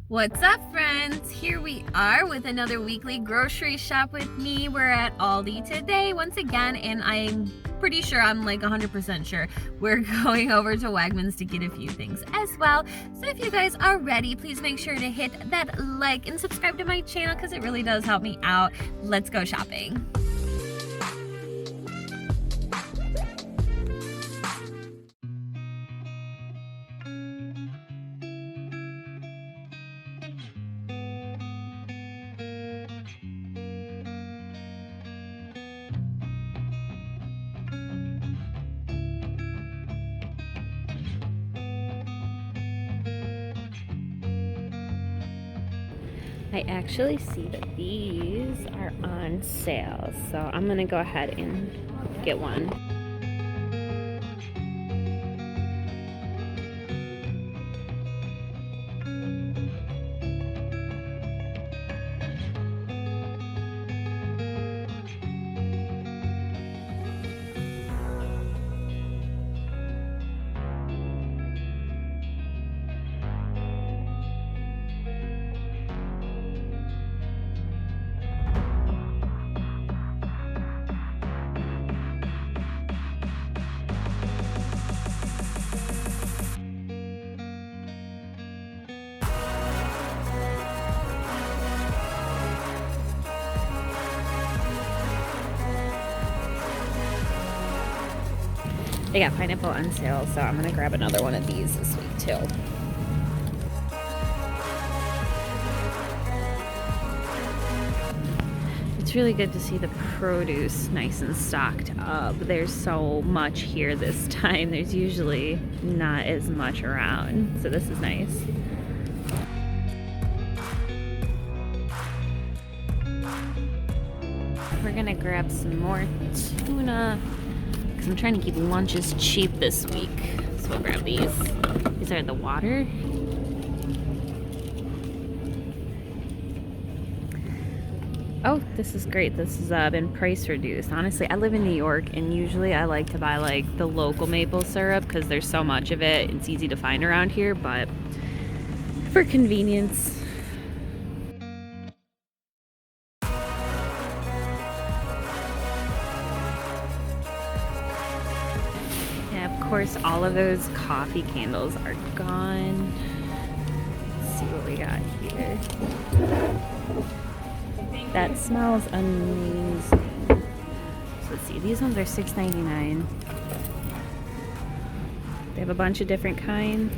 What's up, friends? Here we are with another weekly grocery shop with me. We're at Aldi today once again, and I'm pretty sure, I'm like 100% sure, we're going over to Wegmans to get a few things as well. So if you guys are ready, please make sure to hit that like and subscribe to my channel because it really does help me out. Let's go shopping. I actually see that these are on sale, so I'm gonna go ahead and get one. They got pineapple on sale, so I'm gonna grab another one of these this week too. It's really good to see the produce nice and stocked up. There's so much here this time. There's usually not as much around, so this is nice. We're gonna grab some more tuna. I'm trying to keep lunches cheap this week, so we'll grab these. These are the water. Oh, this is great. This has been price reduced. Honestly, I live in New York, and usually I like to buy like the local maple syrup because there's so much of it. It's easy to find around here, but for convenience, of course, all of those coffee candles are gone. Let's see what we got here. That smells amazing. So let's see, these ones are $6.99. They have a bunch of different kinds.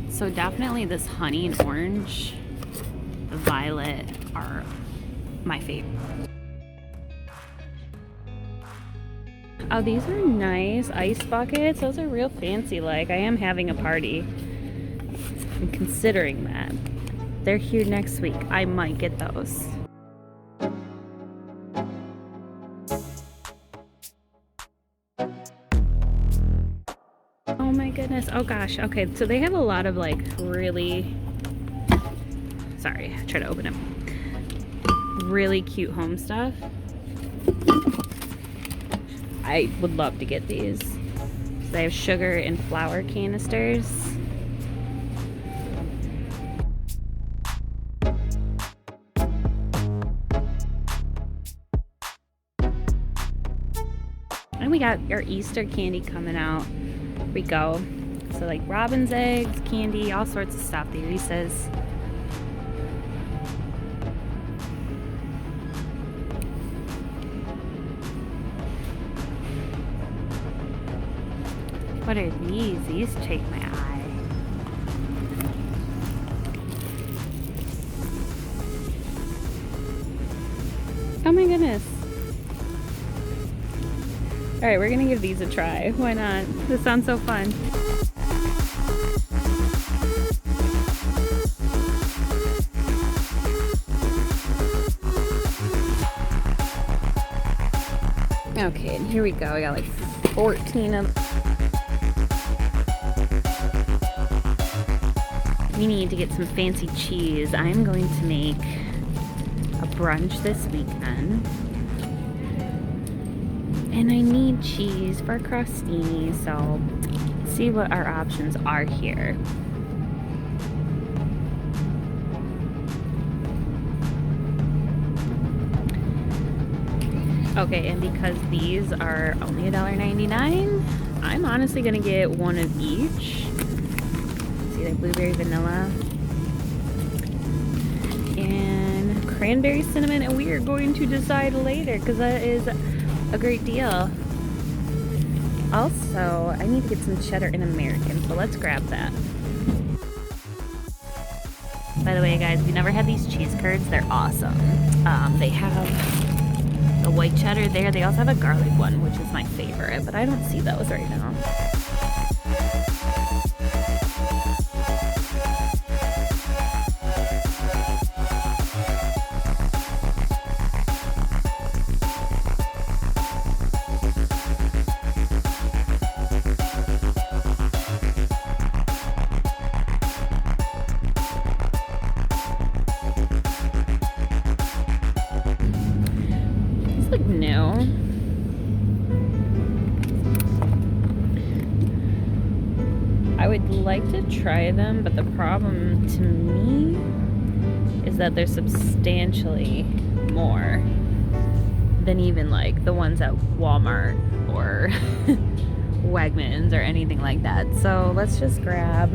So definitely this honey and orange, the violet are my favorite. Oh, these are nice ice buckets. Those are real fancy. Like, I am having a party. I'm considering that. They're here next week. I might get those. Oh my goodness. Oh gosh. Okay, so they have a lot of like really... Sorry, I tried to open it. Really cute home stuff. I would love to get these. So they have sugar and flour canisters. And we got our Easter candy coming out. Here we go. So like robin's eggs, candy, all sorts of stuff. The Reese's. What are these? These take my eye. Oh my goodness. Alright, we're gonna give these a try. Why not? This sounds so fun. Okay, and here we go. I got like 14 of them. We need to get some fancy cheese. I'm going to make a brunch this weekend. And I need cheese for crostini, so see what our options are here. Okay, and because these are only $1.99, I'm honestly gonna get one of each. See, they're blueberry vanilla and cranberry cinnamon, and we are going to decide later because that is a great deal. Also, I need to get some cheddar and American, so let's grab that. By the way, guys, if you never had these cheese curds, they're awesome. They have the white cheddar there. They also have a garlic one, which is my favorite, but I don't see those right now. No. I would like to try them, but the problem to me is that they're substantially more than even like the ones at Walmart or Wegmans or anything like that. So let's just grab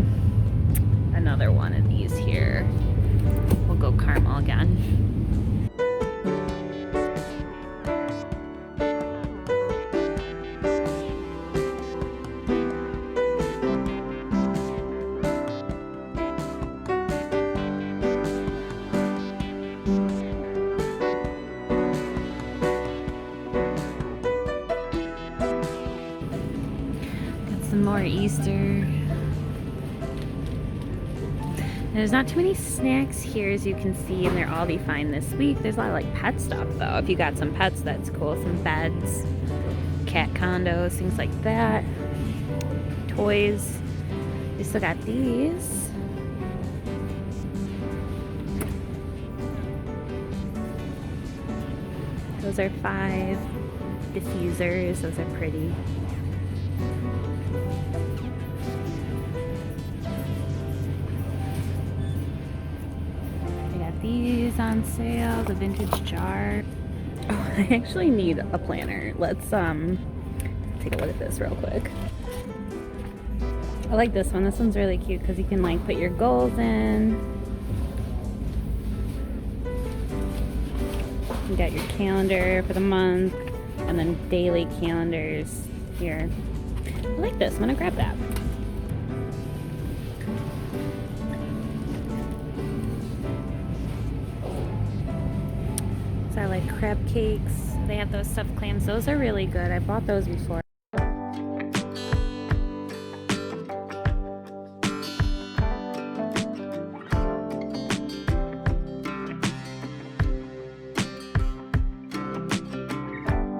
another one of these here. We'll go caramel again. Some more Easter. There's not too many snacks here, as you can see, and they're Aldi fine this week. There's a lot of like pet stuff though. If you got some pets, that's cool. Some beds, cat condos, things like that. Toys. We still got these. Those are 5 diffusers. Those are pretty. These on sale, the vintage jar. Oh, I actually need a planner. Let's take a look at this real quick. I like this one. This one's really cute because you can like put your goals in. You got your calendar for the month and then daily calendars here. I like this. I'm gonna grab that. I like crab cakes. They have those stuffed clams. Those are really good. I bought those before.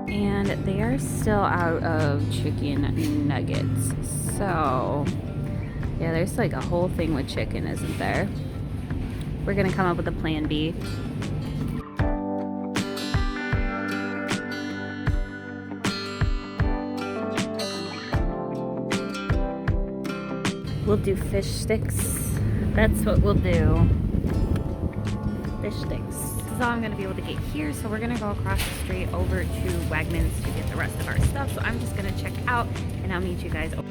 And they are still out of chicken nuggets. So, yeah, there's like a whole thing with chicken, isn't there? We're gonna come up with a plan B. We'll do fish sticks. That's what we'll do. Fish sticks. This is all I'm going to be able to get here, so we're going to go across the street over to Wegmans to get the rest of our stuff. So I'm just going to check out, and I'll meet you guys over.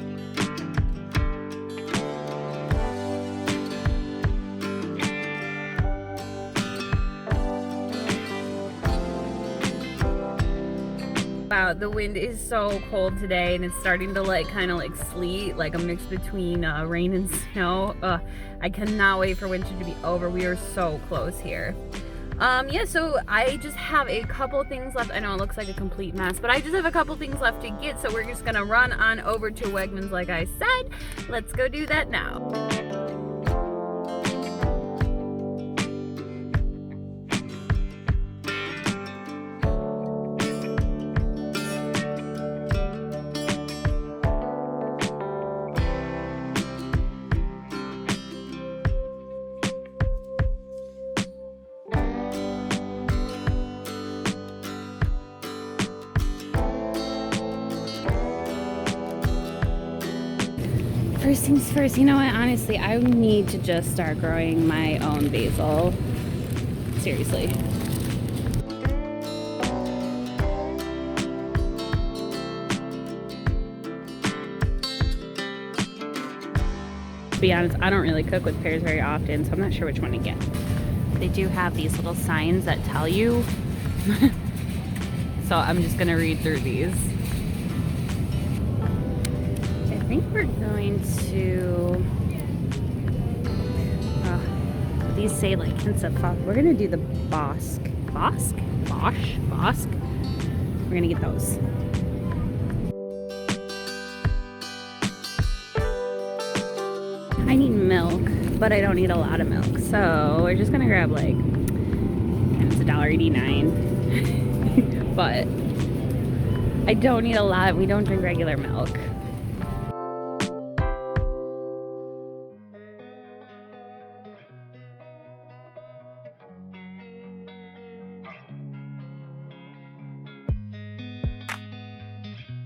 Wow, the wind is so cold today, and it's starting to like kind of like sleet, like a mix between rain and snow. I cannot wait for winter to be over. We are so close here. Yeah, so I just have a couple things left. I know it looks like a complete mess, but I just have a couple things left to get, so we're just gonna run on over to Wegmans like I said. Let's go do that now. First things first, you know what? Honestly, I need to just start growing my own basil. Seriously. To be honest, I don't really cook with pears very often, so I'm not sure which one to get. They do have these little signs that tell you. So I'm just gonna read through these. I think we're going to, these say like hints of fog. We're gonna do the Bosque. We're gonna get those. I need milk, but I don't need a lot of milk. So we're just gonna grab like, and it's $1.89. But I don't need a lot. We don't drink regular milk.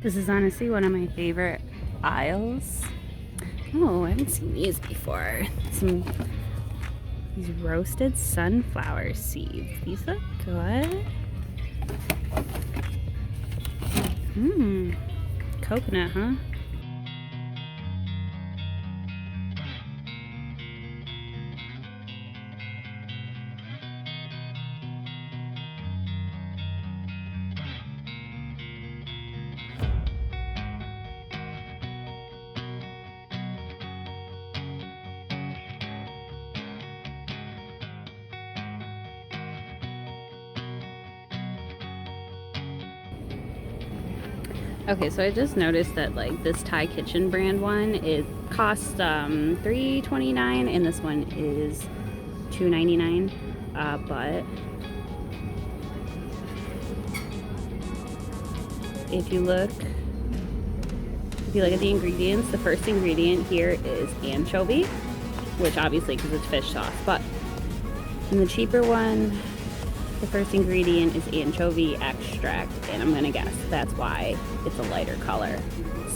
This is honestly one of my favorite aisles. Oh, I haven't seen these before. These roasted sunflower seeds. These look good. Coconut, huh? Okay, so I just noticed that like this Thai Kitchen brand one, it costs $3.29 and this one is $2.99. But if you look at the ingredients, the first ingredient here is anchovy, which obviously because it's fish sauce, but in the cheaper one, the first ingredient is anchovy extract, and I'm gonna guess that's why it's a lighter color.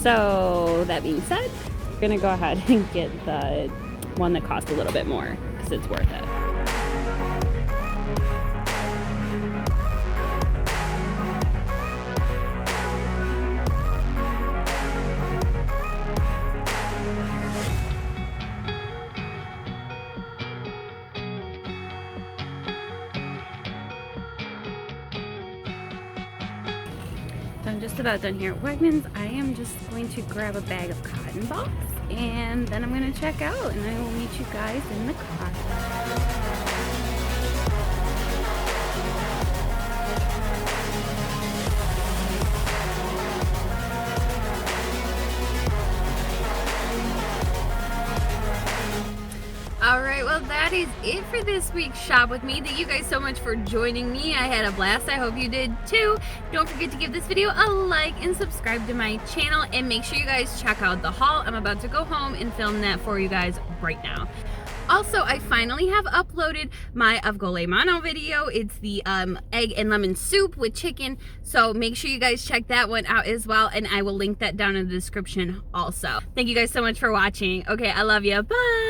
So that being said, we're gonna go ahead and get the one that costs a little bit more because it's worth it. I'm just about done here at Wegmans. I am just going to grab a bag of cotton balls and then I'm going to check out and I will meet you guys in the car. Alright, well that is it for this week's Shop With Me. Thank you guys so much for joining me. I had a blast. I hope you did too. Don't forget to give this video a like and subscribe to my channel, and make sure you guys check out the haul. I'm about to go home and film that for you guys right now. Also, I finally have uploaded my avgole mano video. It's the egg and lemon soup with chicken. So make sure you guys check that one out as well. And I will link that down in the description also. Thank you guys so much for watching. Okay, I love you. Bye.